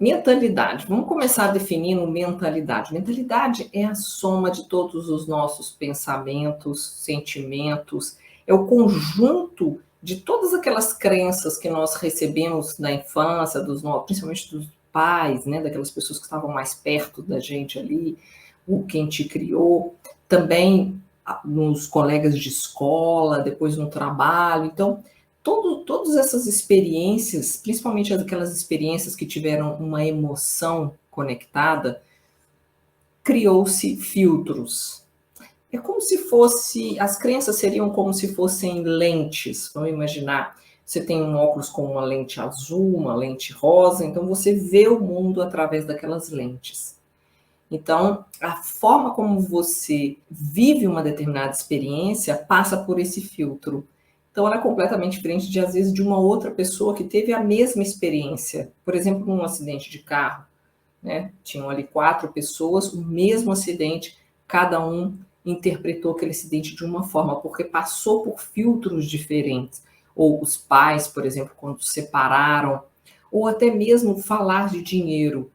Mentalidade. Vamos começar definindo mentalidade. Mentalidade é a soma de todos os nossos pensamentos, sentimentos, é o conjunto de todas aquelas crenças que nós recebemos na infância, principalmente dos pais, né, daquelas pessoas que estavam mais perto da gente ali, ou quem te criou, também nos colegas de escola, depois no trabalho. Então, todas essas experiências, principalmente aquelas experiências que tiveram uma emoção conectada, criou-se filtros. É como se fosse, as crenças seriam como se fossem lentes. Vamos imaginar, você tem um óculos com uma lente azul, uma lente rosa, então você vê o mundo através daquelas lentes. Então, a forma como você vive uma determinada experiência passa por esse filtro. Então, ela é completamente diferente de, às vezes, de uma outra pessoa que teve a mesma experiência. Por exemplo, num acidente de carro, né? Tinham ali 4 pessoas, o mesmo acidente, cada um interpretou aquele acidente de uma forma, porque passou por filtros diferentes. Ou os pais, por exemplo, quando se separaram, ou até mesmo falar de dinheiro,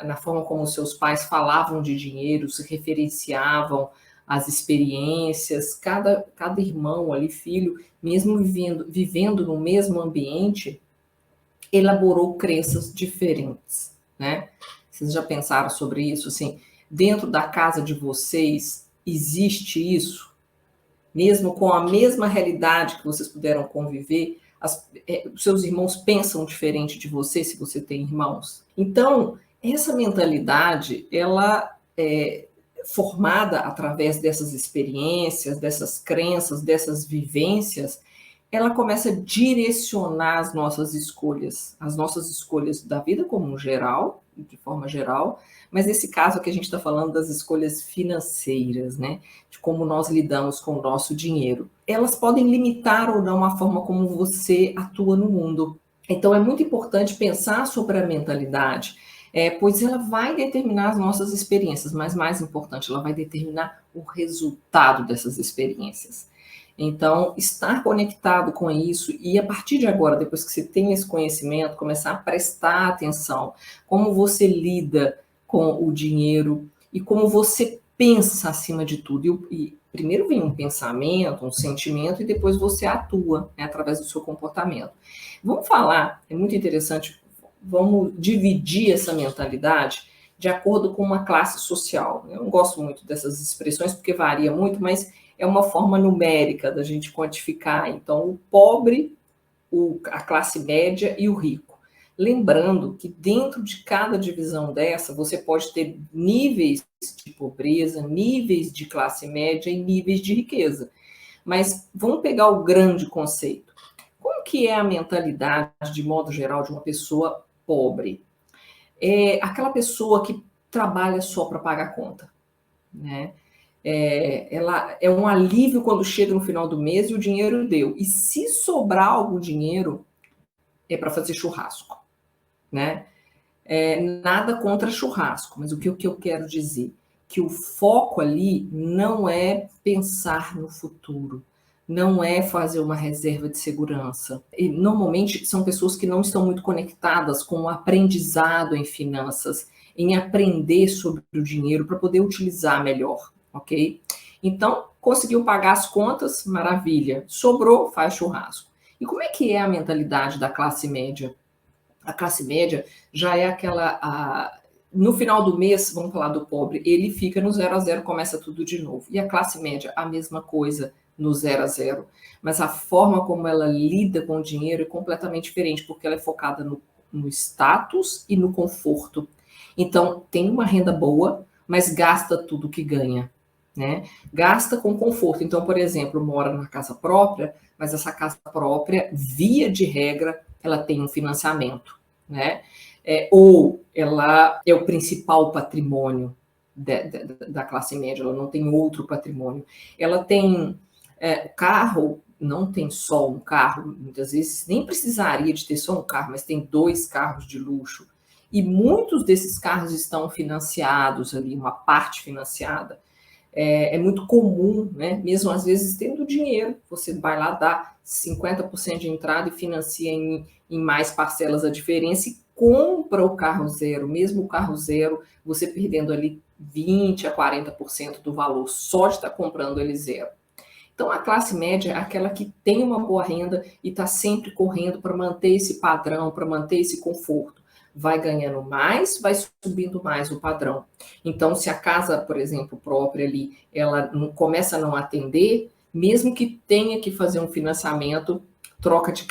na forma como seus pais falavam de dinheiro, se referenciavam às experiências, cada irmão ali, filho, mesmo vivendo no mesmo ambiente, elaborou crenças diferentes, né? Vocês já pensaram sobre isso? Assim, dentro da casa de vocês, existe isso? Mesmo com a mesma realidade que vocês puderam conviver, os seus irmãos pensam diferente de você, se você tem irmãos. Então, essa mentalidade, ela é formada através dessas experiências, dessas crenças, dessas vivências, ela começa a direcionar as nossas escolhas da vida como um geral, de forma geral, mas nesse caso aqui a gente está falando das escolhas financeiras, né? De como nós lidamos com o nosso dinheiro. Elas podem limitar ou não a forma como você atua no mundo. Então é muito importante pensar sobre a mentalidade, pois ela vai determinar as nossas experiências, mas mais importante, ela vai determinar o resultado dessas experiências. Então, estar conectado com isso e a partir de agora, depois que você tem esse conhecimento, começar a prestar atenção como você lida com o dinheiro e como você pensa acima de tudo. E primeiro vem um pensamento, um sentimento e depois você atua, né, através do seu comportamento. Vamos falar, é muito interessante, vamos dividir essa mentalidade de acordo com uma classe social. Eu não gosto muito dessas expressões porque varia muito, mas é uma forma numérica da gente quantificar. Então, o pobre, a classe média e o rico. Lembrando que dentro de cada divisão dessa, você pode ter níveis de pobreza, níveis de classe média e níveis de riqueza. Mas vamos pegar o grande conceito. Como que é a mentalidade, de modo geral, de uma pessoa pobre? É aquela pessoa que trabalha só para pagar a conta, né? Ela é um alívio quando chega no final do mês e o dinheiro deu. E se sobrar algum dinheiro, é para fazer churrasco, né? Nada contra churrasco, mas o que eu quero dizer? Que o foco ali não é pensar no futuro, não é fazer uma reserva de segurança. E, normalmente são pessoas que não estão muito conectadas com o aprendizado em finanças, em aprender sobre o dinheiro para poder utilizar melhor, ok? Então, conseguiu pagar as contas, maravilha. Sobrou, faz churrasco. E como é que é a mentalidade da classe média? A classe média já é no final do mês, vamos falar do pobre, ele fica no 0 a 0, começa tudo de novo. E a classe média, a mesma coisa no 0 a 0. Mas a forma como ela lida com o dinheiro é completamente diferente, porque ela é focada no status e no conforto. Então, tem uma renda boa, mas gasta tudo que ganha, né? Gasta com conforto. Então, por exemplo, mora na casa própria, mas essa casa própria, via de regra, ela tem um financiamento, né? Ou ela é o principal patrimônio da classe média, ela não tem outro patrimônio. Ela tem carro, não tem só um carro, muitas vezes nem precisaria de ter só um carro, mas tem 2 carros de luxo. E muitos desses carros estão financiados ali, uma parte financiada. É muito comum, né? Mesmo às vezes tendo dinheiro, você vai lá dar 50% de entrada e financia em mais parcelas a diferença, e compra o carro zero, mesmo o carro zero, você perdendo ali 20% a 40% do valor só de estar comprando ele zero. Então, a classe média é aquela que tem uma boa renda e está sempre correndo para manter esse padrão, para manter esse conforto. Vai ganhando mais, vai subindo mais o padrão. Então, se a casa, por exemplo, própria ali, ela começa a não atender, mesmo que tenha que fazer um financiamento, troca de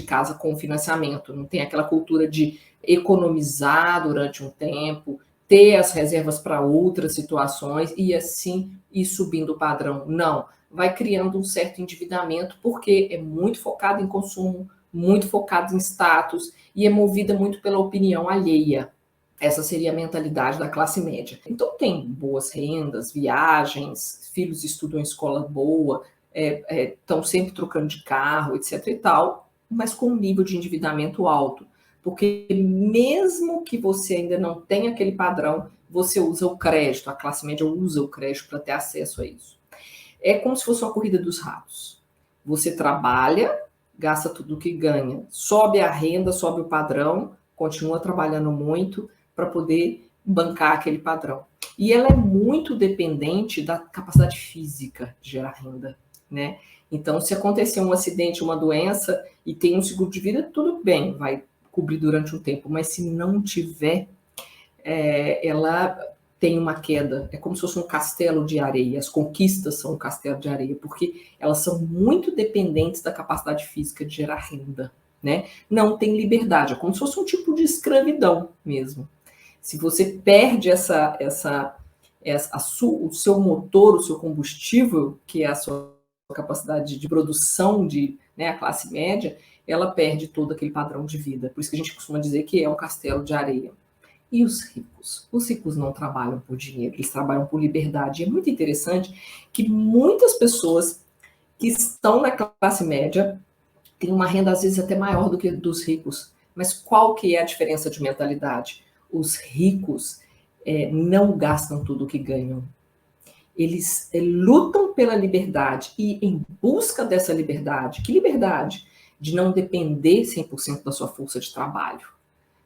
casa com financiamento. Não tem aquela cultura de economizar durante um tempo, ter as reservas para outras situações e assim ir subindo o padrão. Não, vai criando um certo endividamento, porque é muito focado em consumo, muito focado em status e é movida muito pela opinião alheia. Essa seria a mentalidade da classe média. Então, tem boas rendas, viagens, filhos estudam em escola boa, estão sempre trocando de carro, etc. e tal, mas com um nível de endividamento alto. Porque mesmo que você ainda não tenha aquele padrão, você usa o crédito, a classe média usa o crédito para ter acesso a isso. É como se fosse uma corrida dos ratos. Você trabalha, gasta tudo que ganha, sobe a renda, sobe o padrão, continua trabalhando muito para poder bancar aquele padrão. E ela é muito dependente da capacidade física de gerar renda, né? Então, se acontecer um acidente, uma doença e tem um seguro de vida, tudo bem, vai cobrir durante um tempo, mas se não tiver, ela tem uma queda, é como se fosse um castelo de areia, as conquistas são um castelo de areia, porque elas são muito dependentes da capacidade física de gerar renda, né? Não tem liberdade, é como se fosse um tipo de escravidão mesmo. Se você perde o seu motor, o seu combustível, que é a sua capacidade de produção a classe média, ela perde todo aquele padrão de vida. Por isso que a gente costuma dizer que é um castelo de areia. E os ricos? Os ricos não trabalham por dinheiro, eles trabalham por liberdade. E é muito interessante que muitas pessoas que estão na classe média têm uma renda, às vezes, até maior do que dos ricos. Mas qual que é a diferença de mentalidade? Os ricos não gastam tudo o que ganham. Eles lutam pela liberdade e em busca dessa liberdade. Que liberdade? De não depender 100% da sua força de trabalho.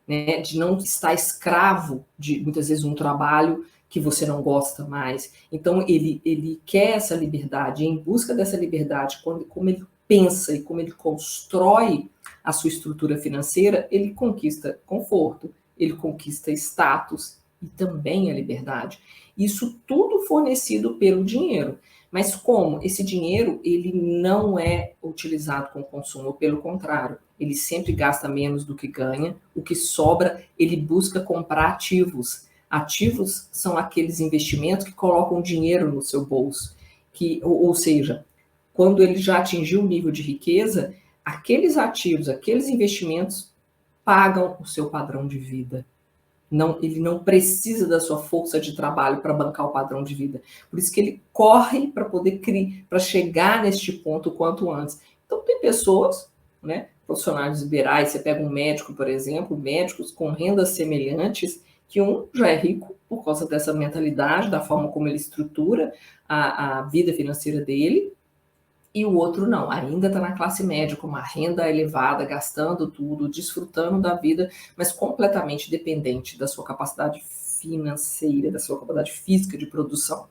Né, de não estar escravo de, muitas vezes, um trabalho que você não gosta mais. Então, ele quer essa liberdade, e em busca dessa liberdade, como ele pensa e como ele constrói a sua estrutura financeira, ele conquista conforto, ele conquista status e também a liberdade. Isso tudo fornecido pelo dinheiro. Mas como esse dinheiro ele não é utilizado com consumo, pelo contrário, ele sempre gasta menos do que ganha, o que sobra ele busca comprar ativos. Ativos são aqueles investimentos que colocam dinheiro no seu bolso, ou seja, quando ele já atingiu o nível de riqueza, aqueles ativos, aqueles investimentos pagam o seu padrão de vida. Ele não precisa da sua força de trabalho para bancar o padrão de vida. Por isso que ele corre para poder criar, para chegar neste ponto o quanto antes. Então, tem pessoas, né, profissionais liberais, você pega um médico, por exemplo, médicos com rendas semelhantes, que um já é rico por causa dessa mentalidade, da forma como ele estrutura a vida financeira dele, e o outro não, ainda está na classe média, com uma renda elevada, gastando tudo, desfrutando da vida, mas completamente dependente da sua capacidade financeira, da sua capacidade física de produção.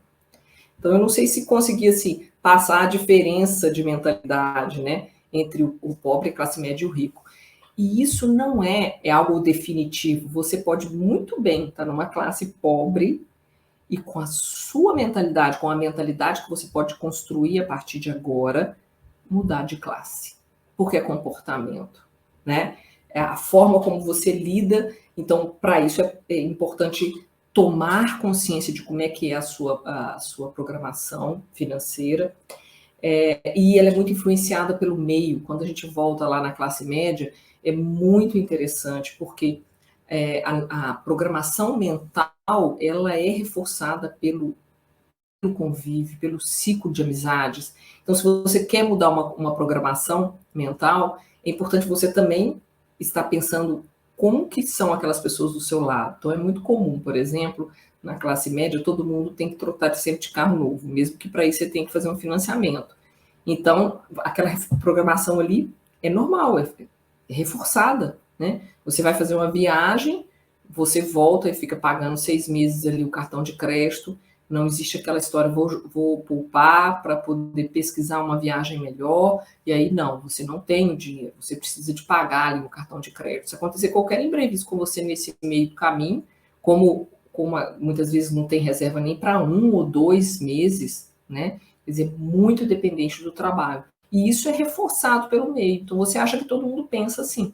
Então, eu não sei se conseguia assim, passar a diferença de mentalidade, né, entre o pobre, a classe média e o rico. E isso não é algo definitivo. Você pode muito bem estar numa classe pobre e com a sua mentalidade, com a mentalidade que você pode construir a partir de agora, mudar de classe. Porque é comportamento, né? É a forma como você lida. Então, para isso é importante tomar consciência de como é que é a sua programação financeira. E ela é muito influenciada pelo meio. Quando a gente volta lá na classe média, é muito interessante, porque a programação mental ela é reforçada pelo convívio, pelo ciclo de amizades. Então, se você quer mudar uma programação mental, é importante você também estar pensando como que são aquelas pessoas do seu lado. Então, é muito comum, por exemplo, na classe média, todo mundo tem que trocar sempre de carro novo, mesmo que para isso você tem que fazer um financiamento. Então, aquela programação ali é normal, é reforçada, né? Você vai fazer uma viagem, você volta e fica pagando 6 meses ali o cartão de crédito. Não existe aquela história, vou poupar para poder pesquisar uma viagem melhor, e aí não, você não tem o dinheiro, você precisa de pagar ali no cartão de crédito. Se acontecer qualquer imprevisto com você nesse meio do caminho, como muitas vezes não tem reserva nem para 1 ou 2 meses, né? Quer dizer, muito dependente do trabalho. E isso é reforçado pelo meio. Então você acha que todo mundo pensa assim.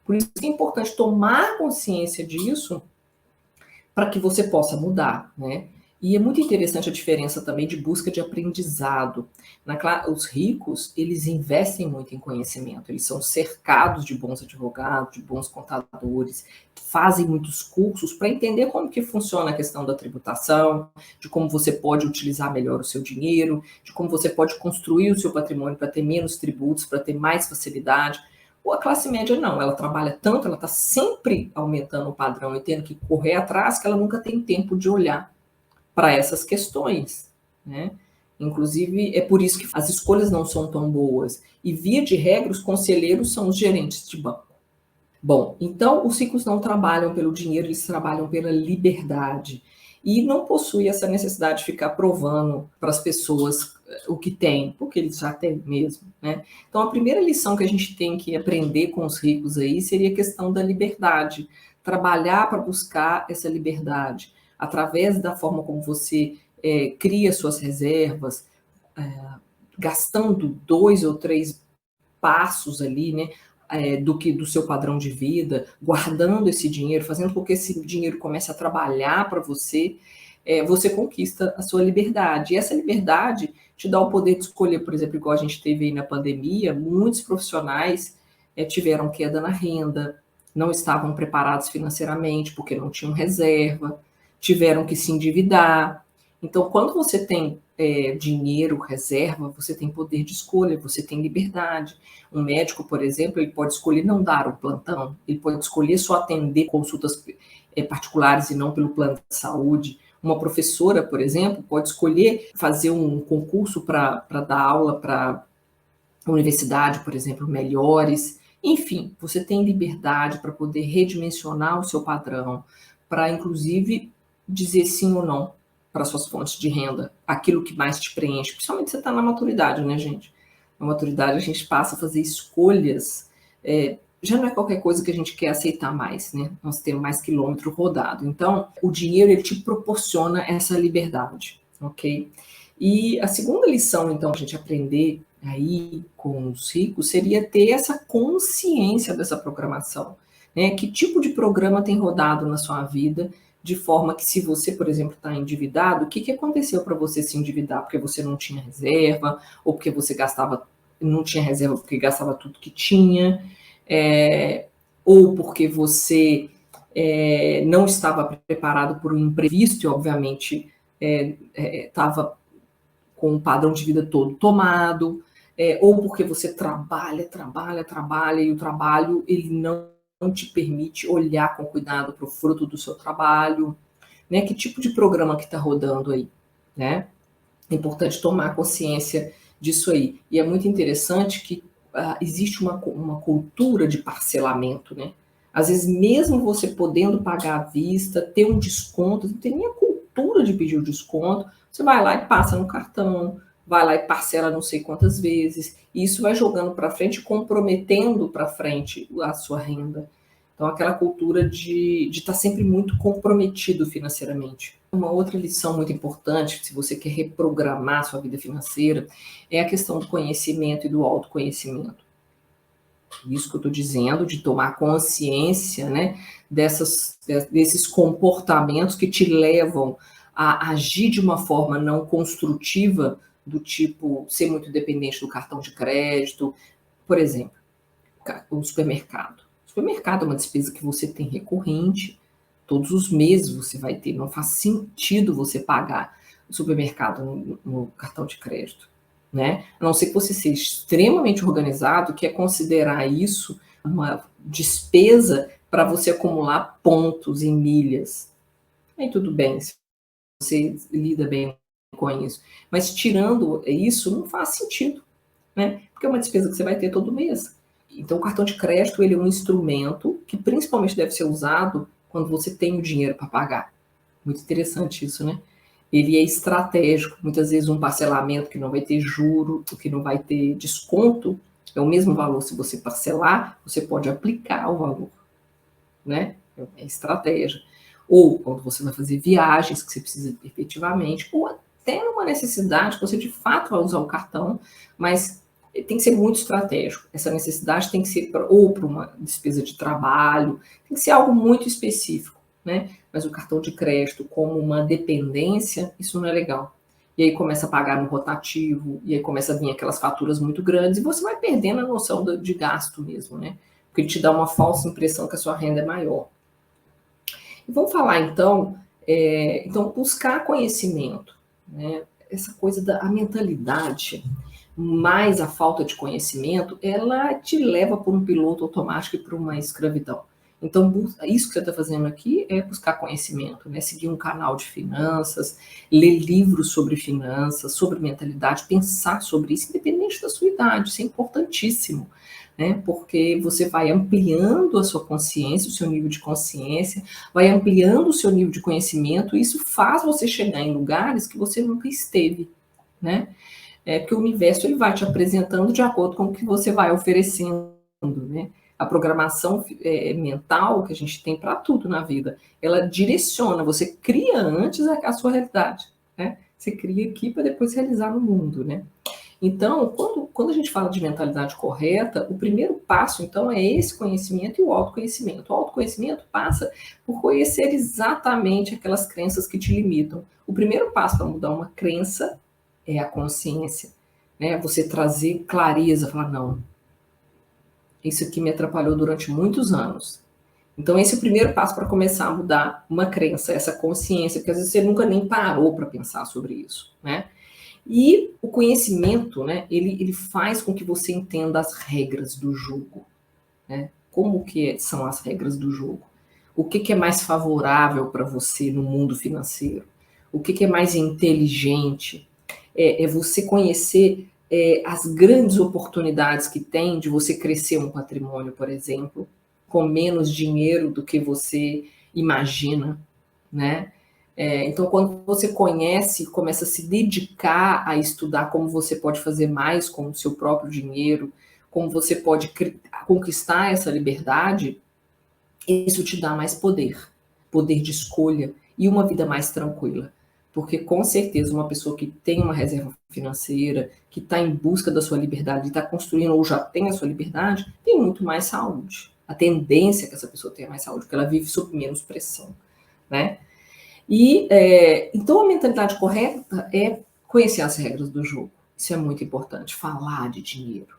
Por isso que é importante tomar consciência disso para que você possa mudar, né? E é muito interessante a diferença também de busca de aprendizado. Os ricos, eles investem muito em conhecimento, eles são cercados de bons advogados, de bons contadores, fazem muitos cursos para entender como que funciona a questão da tributação, de como você pode utilizar melhor o seu dinheiro, de como você pode construir o seu patrimônio para ter menos tributos, para ter mais facilidade. Ou a classe média não, ela trabalha tanto, ela está sempre aumentando o padrão e tendo que correr atrás, que ela nunca tem tempo de olhar para essas questões, né? Inclusive, é por isso que as escolhas não são tão boas. E, via de regra, os conselheiros são os gerentes de banco. Bom, então, os ricos não trabalham pelo dinheiro, eles trabalham pela liberdade. E não possuem essa necessidade de ficar provando para as pessoas o que tem, porque eles já têm mesmo, né? Então, a primeira lição que a gente tem que aprender com os ricos aí seria a questão da liberdade. Trabalhar para buscar essa liberdade, através da forma como você cria suas reservas, gastando 2 ou 3 passos ali, né? Do seu padrão de vida, guardando esse dinheiro, fazendo com que esse dinheiro comece a trabalhar para você, você conquista a sua liberdade. E essa liberdade te dá o poder de escolher, por exemplo, igual a gente teve aí na pandemia, muitos profissionais tiveram queda na renda, não estavam preparados financeiramente porque não tinham reserva, tiveram que se endividar. Então, quando você tem dinheiro, reserva, você tem poder de escolha, você tem liberdade. Um médico, por exemplo, ele pode escolher não dar o plantão, ele pode escolher só atender consultas particulares e não pelo plano de saúde. Uma professora, por exemplo, pode escolher fazer um concurso para dar aula para a universidade, por exemplo, melhores. Enfim, você tem liberdade para poder redimensionar o seu padrão, para inclusive dizer sim ou não para suas fontes de renda, aquilo que mais te preenche, principalmente você está na maturidade, né, gente? Na maturidade a gente passa a fazer escolhas, já não é qualquer coisa que a gente quer aceitar mais, né? Nós temos mais quilômetro rodado. Então, o dinheiro, ele te proporciona essa liberdade, ok? E a segunda lição, então, a gente aprender aí com os ricos, seria ter essa consciência dessa programação, né? Que tipo de programa tem rodado na sua vida, de forma que se você, por exemplo, está endividado, o que aconteceu para você se endividar? Porque você não tinha reserva, ou porque você não tinha reserva porque gastava tudo que tinha, ou porque você não estava preparado por um imprevisto e, obviamente, estava com o padrão de vida todo tomado, ou porque você trabalha e o trabalho ele não te permite olhar com cuidado para o fruto do seu trabalho, né? Que tipo de programa que está rodando aí, né? É importante tomar consciência disso aí. E é muito interessante que existe uma cultura de parcelamento, né? Às vezes, mesmo você podendo pagar à vista, ter um desconto, não tem nem a cultura de pedir o desconto, você vai lá e passa no cartão, vai lá e parcela não sei quantas vezes, e isso vai jogando para frente, comprometendo para frente a sua renda. Então, aquela cultura de estar sempre muito comprometido financeiramente. Uma outra lição muito importante, se você quer reprogramar a sua vida financeira, é a questão do conhecimento e do autoconhecimento. Isso que eu estou dizendo, de tomar consciência, né, desses comportamentos que te levam a agir de uma forma não construtiva, do tipo ser muito dependente do cartão de crédito. Por exemplo, o supermercado. O supermercado é uma despesa que você tem recorrente, todos os meses você vai ter, não faz sentido você pagar o supermercado no cartão de crédito, né? A não ser que você seja extremamente organizado, que é considerar isso uma despesa para você acumular pontos em milhas. Aí tudo bem, se você lida bem com isso. Mas tirando isso, não faz sentido, né? Porque é uma despesa que você vai ter todo mês. Então, o cartão de crédito, ele é um instrumento que principalmente deve ser usado quando você tem o dinheiro para pagar. Muito interessante isso, né? Ele é estratégico. Muitas vezes um parcelamento que não vai ter juro, que não vai ter desconto, é o mesmo valor. Se você parcelar, você pode aplicar o valor, né? É estratégia. Ou quando você vai fazer viagens que você precisa efetivamente, ou até numa necessidade que você de fato vai usar o cartão, mas tem que ser muito estratégico. Essa necessidade tem que ser ou para uma despesa de trabalho, tem que ser algo muito específico, né? Mas o cartão de crédito como uma dependência, isso não é legal. E aí começa a pagar no rotativo, e aí começa a vir aquelas faturas muito grandes, e você vai perdendo a noção de gasto mesmo, né? Porque ele te dá uma falsa impressão que a sua renda é maior. E vamos falar então, então buscar conhecimento, né? Essa coisa da mentalidade, mais a falta de conhecimento, ela te leva por um piloto automático e para uma escravidão. Então, isso que você está fazendo aqui é buscar conhecimento, né? Seguir um canal de finanças, ler livros sobre finanças, sobre mentalidade, pensar sobre isso, independente da sua idade, isso é importantíssimo, né? Porque você vai ampliando a sua consciência, o seu nível de consciência, vai ampliando o seu nível de conhecimento, e isso faz você chegar em lugares que você nunca esteve, né? Porque o universo ele vai te apresentando de acordo com o que você vai oferecendo, né? A programação mental que a gente tem para tudo na vida, ela direciona, você cria antes a sua realidade, né? Você cria aqui para depois realizar no mundo, né? Então, quando a gente fala de mentalidade correta, o primeiro passo, então, é esse conhecimento e o autoconhecimento. O autoconhecimento passa por conhecer exatamente aquelas crenças que te limitam. O primeiro passo para mudar uma crença é a consciência, né? Você trazer clareza, falar, não, isso aqui me atrapalhou durante muitos anos. Então, esse é o primeiro passo para começar a mudar uma crença, essa consciência, porque às vezes você nunca nem parou para pensar sobre isso, né? E o conhecimento, né, ele faz com que você entenda as regras do jogo, né? Como que são as regras do jogo? O que é mais favorável para você no mundo financeiro? O que é mais inteligente? É você conhecer as grandes oportunidades que tem de você crescer um patrimônio, por exemplo, com menos dinheiro do que você imagina, né? Então, quando você conhece, começa a se dedicar a estudar como você pode fazer mais com o seu próprio dinheiro, como você pode conquistar essa liberdade, isso te dá mais poder, poder de escolha e uma vida mais tranquila. Porque, com certeza, uma pessoa que tem uma reserva financeira, que está em busca da sua liberdade, está construindo ou já tem a sua liberdade, tem muito mais saúde. A tendência é que essa pessoa tenha mais saúde, porque ela vive sob menos pressão, né? E, então, a mentalidade correta é conhecer as regras do jogo. Isso é muito importante, falar de dinheiro,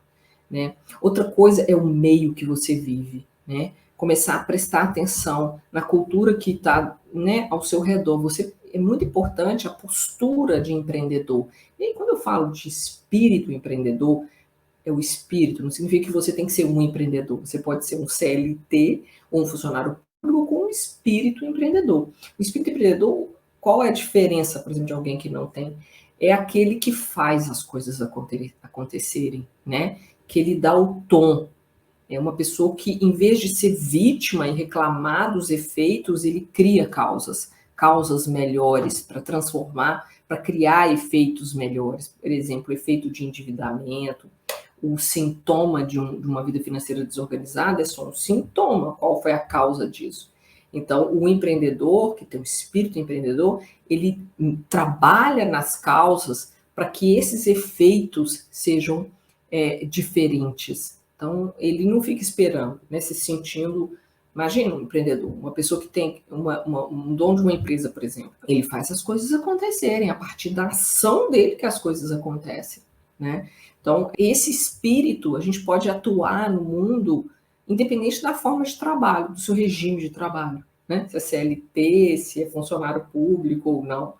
né? Outra coisa é o meio que você vive, né? Começar a prestar atenção na cultura que está, né, ao seu redor. É muito importante a postura de empreendedor. E aí, quando eu falo de espírito empreendedor, é o espírito, não significa que você tem que ser um empreendedor. Você pode ser um CLT ou um funcionário público com um espírito empreendedor. O espírito empreendedor, qual é a diferença, por exemplo, de alguém que não tem? É aquele que faz as coisas acontecerem, né? Que ele dá o tom. É uma pessoa que, em vez de ser vítima e reclamar dos efeitos, ele cria causas melhores para transformar, para criar efeitos melhores. Por exemplo, o efeito de endividamento, o sintoma de uma vida financeira desorganizada é só um sintoma. Qual foi a causa disso? Então, o empreendedor, que tem o espírito empreendedor, ele trabalha nas causas para que esses efeitos sejam diferentes. Então, ele não fica esperando, né, se sentindo... Imagina um empreendedor, uma pessoa que tem um dono de uma empresa, por exemplo. Ele faz as coisas acontecerem, a partir da ação dele que as coisas acontecem, né? Então, esse espírito, a gente pode atuar no mundo independente da forma de trabalho, do seu regime de trabalho, né? Se é CLT, se é funcionário público ou não.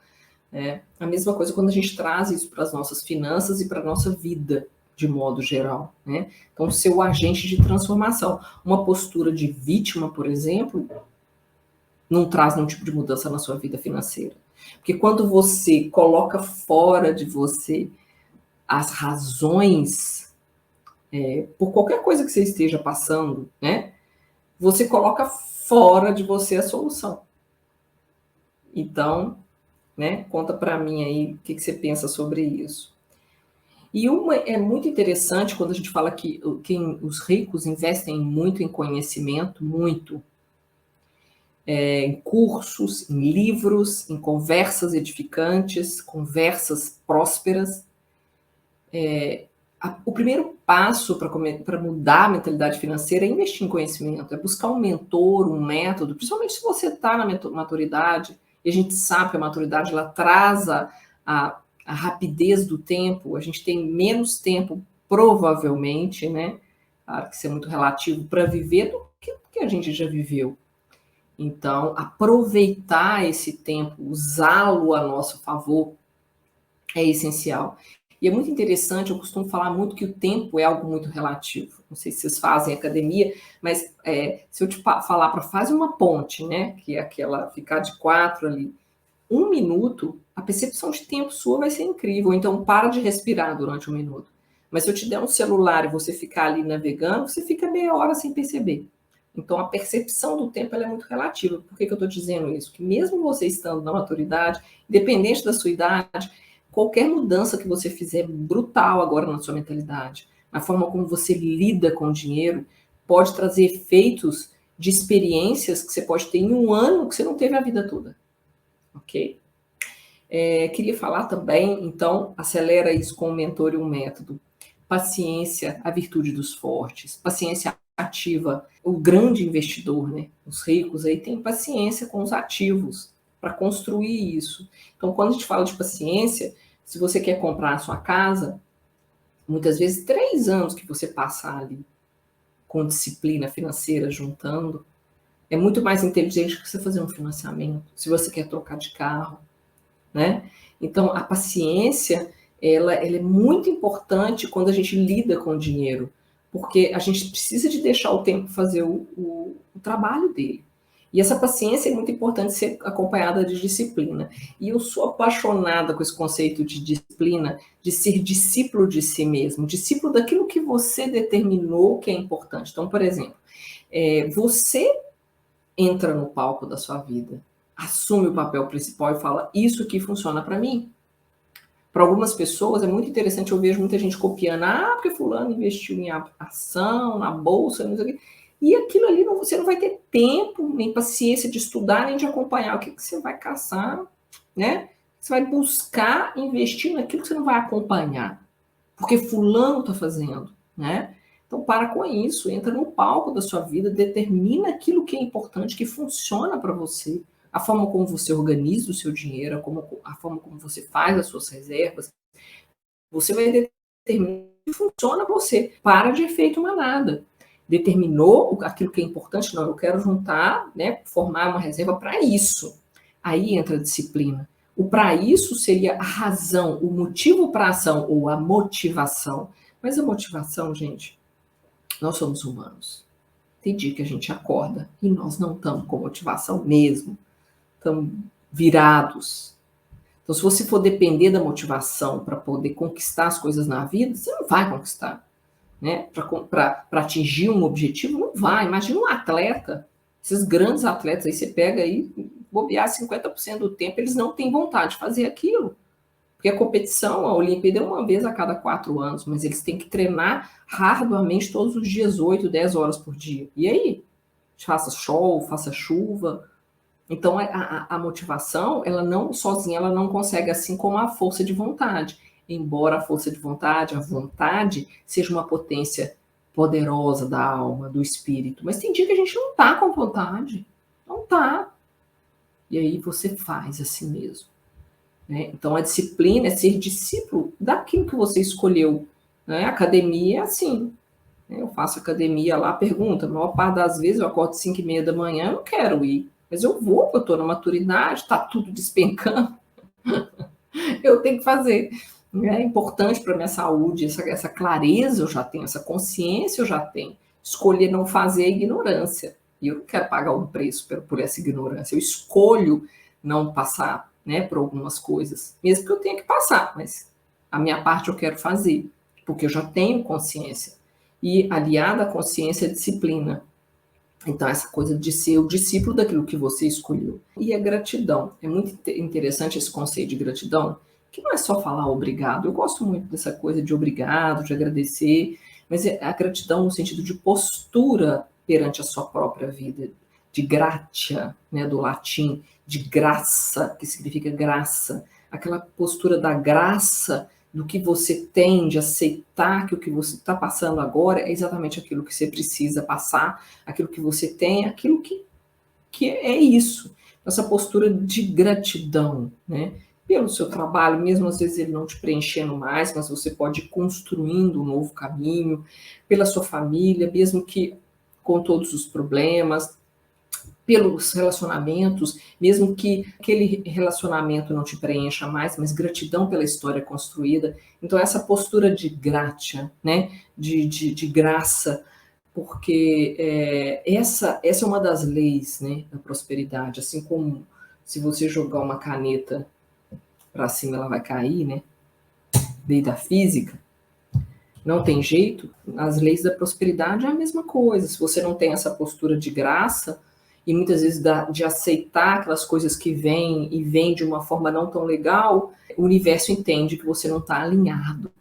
A mesma coisa quando a gente traz isso para as nossas finanças e para a nossa vida, de modo geral, né? Então, ser o agente de transformação. Uma postura de vítima, por exemplo, não traz nenhum tipo de mudança na sua vida financeira. Porque quando você coloca fora de você as razões por qualquer coisa que você esteja passando, né? Você coloca fora de você a solução. Então, né? Conta para mim aí o que você pensa sobre isso. E é muito interessante quando a gente fala que os ricos investem muito em conhecimento, muito, em cursos, em livros, em conversas edificantes, conversas prósperas. O primeiro passo para mudar a mentalidade financeira é investir em conhecimento, é buscar um mentor, um método, principalmente se você está na maturidade, e a gente sabe que a maturidade ela traz a rapidez do tempo, a gente tem menos tempo, provavelmente, né? Claro que isso é muito relativo, para viver do que a gente já viveu. Então, aproveitar esse tempo, usá-lo a nosso favor, é essencial. E é muito interessante, eu costumo falar muito que o tempo é algo muito relativo. Não sei se vocês fazem academia, mas se eu te falar para fazer uma ponte, né? Que é aquela ficar de 4 ali, 1 minuto, a percepção de tempo sua vai ser incrível. Então, para de respirar durante 1 minuto. Mas se eu te der um celular e você ficar ali navegando, você fica meia hora sem perceber. Então, a percepção do tempo ela é muito relativa. Por que eu estou dizendo isso? Que mesmo você estando na maturidade, independente da sua idade, qualquer mudança que você fizer brutal agora na sua mentalidade, na forma como você lida com o dinheiro, pode trazer efeitos de experiências que você pode ter em 1 ano que você não teve a vida toda. Ok? Queria falar também, então, acelera isso com um mentor e um método. Paciência, a virtude dos fortes. Paciência ativa, o grande investidor, né? Os ricos aí têm paciência com os ativos para construir isso. Então, quando a gente fala de paciência, se você quer comprar a sua casa, muitas vezes 3 anos que você passar ali com disciplina financeira, juntando, é muito mais inteligente que você fazer um financiamento, se você quer trocar de carro, né? Então, a paciência, ela é muito importante quando a gente lida com o dinheiro, porque a gente precisa de deixar o tempo fazer o trabalho dele. E essa paciência é muito importante ser acompanhada de disciplina. E eu sou apaixonada com esse conceito de disciplina, de ser discípulo de si mesmo, discípulo daquilo que você determinou que é importante. Então, por exemplo, você entra no palco da sua vida, assume o papel principal e fala, isso aqui funciona para mim. Para algumas pessoas é muito interessante, eu vejo muita gente copiando, porque fulano investiu em ação, na bolsa, não sei o quê. E aquilo ali, você não vai ter tempo, nem paciência de estudar, nem de acompanhar. O que você vai caçar, né? Você vai buscar investir naquilo que você não vai acompanhar. Porque fulano está fazendo, né? Então, para com isso, entra no palco da sua vida, determina aquilo que é importante, que funciona para você, a forma como você organiza o seu dinheiro, a forma como você faz as suas reservas. Você vai determinar o que funciona para você. Para de efeito manada. Determinou aquilo que é importante, não, eu quero juntar, né, formar uma reserva para isso. Aí entra a disciplina. O para isso seria a razão, o motivo para a ação, ou a motivação. Mas a motivação, gente, nós somos humanos. Tem dia que a gente acorda e nós não estamos com motivação mesmo. Estamos virados. Então, se você for depender da motivação para poder conquistar as coisas na vida, você não vai conquistar. Né? Para atingir um objetivo, não vai. Imagina um atleta, esses grandes atletas, aí você pega aí, bobear 50% do tempo, eles não têm vontade de fazer aquilo. Porque a competição, a Olimpíada é uma vez a cada 4 anos, mas eles têm que treinar arduamente todos os dias, 8, 10 horas por dia. E aí? Faça sol, faça chuva. Então, a motivação, ela não, sozinha, ela não consegue, assim como a força de vontade. Embora a força de vontade, a vontade, seja uma potência poderosa da alma, do espírito. Mas tem dia que a gente não tá com vontade. Não tá. E aí você faz assim mesmo. Né? Então, a disciplina é ser discípulo daquilo que você escolheu. Né? A academia é assim. Né? Eu faço academia lá, pergunta, a maior parte das vezes eu acordo 5h30 da manhã, eu não quero ir. Mas eu vou, porque eu estou na maturidade, está tudo despencando. Eu tenho que fazer. É importante para a minha saúde, essa clareza eu já tenho, essa consciência eu já tenho. Escolher não fazer é ignorância. E eu não quero pagar um preço por essa ignorância. Eu escolho não passar, né, por algumas coisas. Mesmo que eu tenha que passar, mas a minha parte eu quero fazer, porque eu já tenho consciência. e aliada à consciência, a disciplina. Então, essa coisa de ser o discípulo daquilo que você escolheu. E a gratidão. É muito interessante esse conceito de gratidão, que não é só falar obrigado. Eu gosto muito dessa coisa de obrigado, de agradecer, mas é a gratidão no sentido de postura perante a sua própria vida, de gratia, né, do latim, de graça, que significa graça. Aquela postura da graça, do que você tem, de aceitar que o que você está passando agora é exatamente aquilo que você precisa passar, aquilo que você tem, aquilo que é isso. Essa postura de gratidão, né? Pelo seu trabalho, mesmo às vezes ele não te preenchendo mais, mas você pode ir construindo um novo caminho, pela sua família, mesmo que com todos os problemas, pelos relacionamentos, mesmo que aquele relacionamento não te preencha mais, mas gratidão pela história construída. Então, essa postura de gratia, né? de graça, porque essa é uma das leis, né, da prosperidade. Assim como se você jogar uma caneta para cima, ela vai cair, né? Lei da física. Não tem jeito. As leis da prosperidade é a mesma coisa. Se você não tem essa postura de graça, e muitas vezes de aceitar aquelas coisas que vêm e vêm de uma forma não tão legal, o universo entende que você não está alinhado.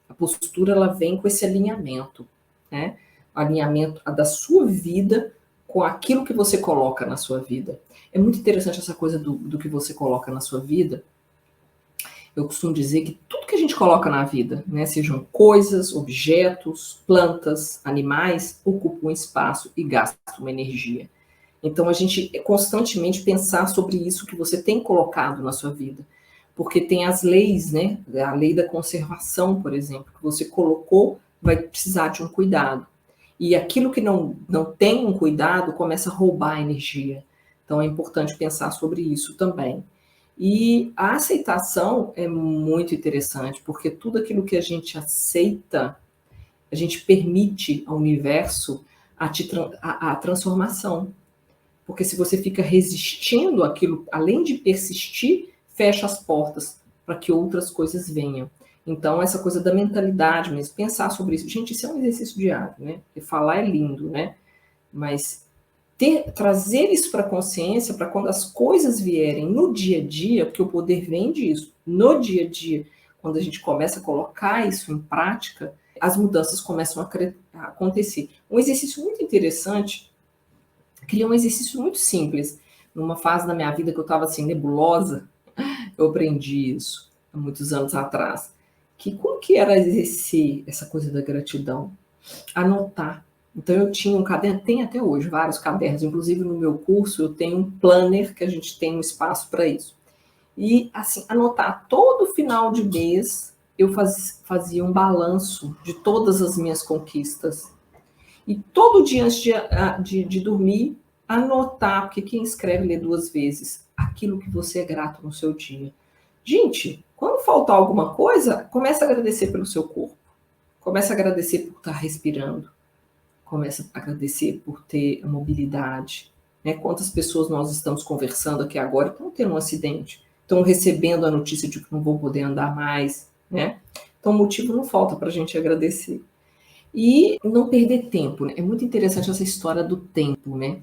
A postura, ela vem com esse alinhamento, né? Alinhamento da sua vida com aquilo que você coloca na sua vida. É muito interessante essa coisa do que você coloca na sua vida. Eu costumo dizer que tudo que a gente coloca na vida, né, sejam coisas, objetos, plantas, animais, ocupa um espaço e gasta uma energia. Então, a gente constantemente pensar sobre isso que você tem colocado na sua vida. Porque tem as leis, né? A lei da conservação, por exemplo, que você colocou, vai precisar de um cuidado. E aquilo que não tem um cuidado começa a roubar a energia. Então, é importante pensar sobre isso também. E a aceitação é muito interessante, porque tudo aquilo que a gente aceita, a gente permite ao universo a transformação. Porque se você fica resistindo àquilo, além de persistir, fecha as portas para que outras coisas venham. Então, essa coisa da mentalidade mesmo, pensar sobre isso. Gente, isso é um exercício diário, né? Porque falar é lindo, né? Mas trazer isso para a consciência, para quando as coisas vierem no dia a dia, porque o poder vem disso, no dia a dia, quando a gente começa a colocar isso em prática, as mudanças começam a acontecer. Um exercício muito interessante, que é um exercício muito simples. Numa fase da minha vida que eu estava assim, nebulosa, eu aprendi isso há muitos anos atrás. Que como que era exercer essa coisa da gratidão? Anotar. Então eu tinha um caderno, tem até hoje vários cadernos, inclusive no meu curso eu tenho um planner que a gente tem um espaço para isso. E assim, anotar todo final de mês eu fazia um balanço de todas as minhas conquistas. E todo dia antes de dormir, anotar, porque quem escreve lê duas vezes, aquilo que você é grato no seu dia. Gente, quando faltar alguma coisa, comece a agradecer pelo seu corpo. Comece a agradecer por estar respirando. Comece a agradecer por ter mobilidade. Né? Quantas pessoas nós estamos conversando aqui agora estão tendo um acidente, estão recebendo a notícia de que não vão poder andar mais. Né? Então, motivo não falta para a gente agradecer. E não perder tempo, né? É muito interessante essa história do tempo, né?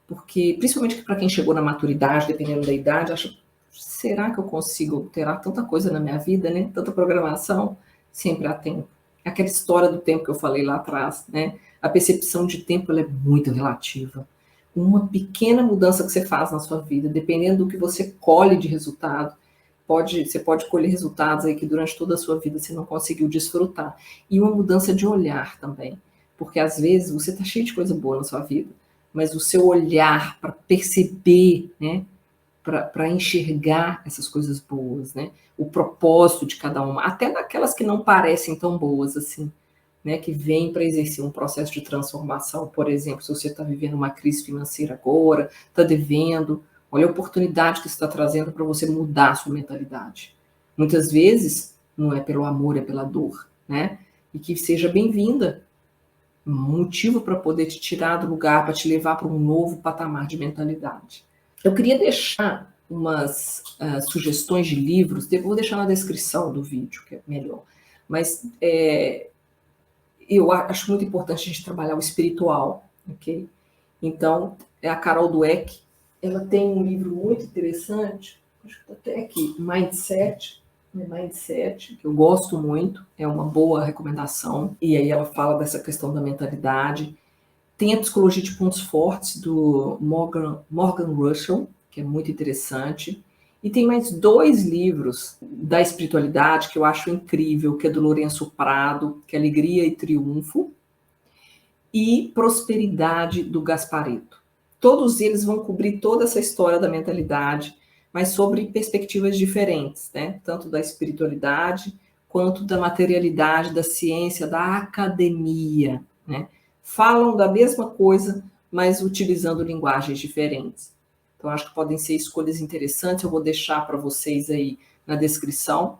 Porque, principalmente para quem chegou na maturidade, dependendo da idade, acha, será que eu consigo alterar tanta coisa na minha vida, né? Tanta programação? Sempre há tempo. Aquela história do tempo que eu falei lá atrás, né? A percepção de tempo, ela é muito relativa. Uma pequena mudança que você faz na sua vida, dependendo do que você colhe de resultado, você pode colher resultados aí que durante toda a sua vida você não conseguiu desfrutar. E uma mudança de olhar também. Porque às vezes você está cheio de coisa boa na sua vida, mas o seu olhar para perceber, né, para enxergar essas coisas boas, né, o propósito de cada uma, até daquelas que não parecem tão boas assim, né, que vêm para exercer um processo de transformação. Por exemplo, se você está vivendo uma crise financeira agora, está devendo, olha a oportunidade que está trazendo para você mudar a sua mentalidade. Muitas vezes não é pelo amor, é pela dor, né? E que seja bem-vinda. Um motivo para poder te tirar do lugar, para te levar para um novo patamar de mentalidade. Eu queria deixar umas sugestões de livros, vou deixar na descrição do vídeo, que é melhor. Mas eu acho muito importante a gente trabalhar o espiritual, ok? Então, a Carol Dweck, ela tem um livro muito interessante, acho que está até aqui, Mindset, que eu gosto muito, é uma boa recomendação, e aí ela fala dessa questão da mentalidade. Tem a Psicologia de Pontos Fortes, do Morgan Russell, que é muito interessante. E tem mais 2 livros da espiritualidade que eu acho incrível, que é do Lourenço Prado, que é Alegria e Triunfo, e Prosperidade, do Gasparetto. Todos eles vão cobrir toda essa história da mentalidade, mas sobre perspectivas diferentes, né? Tanto da espiritualidade, quanto da materialidade, da ciência, da academia, né? Falam da mesma coisa, mas utilizando linguagens diferentes. Então, acho que podem ser escolhas interessantes, eu vou deixar para vocês aí na descrição.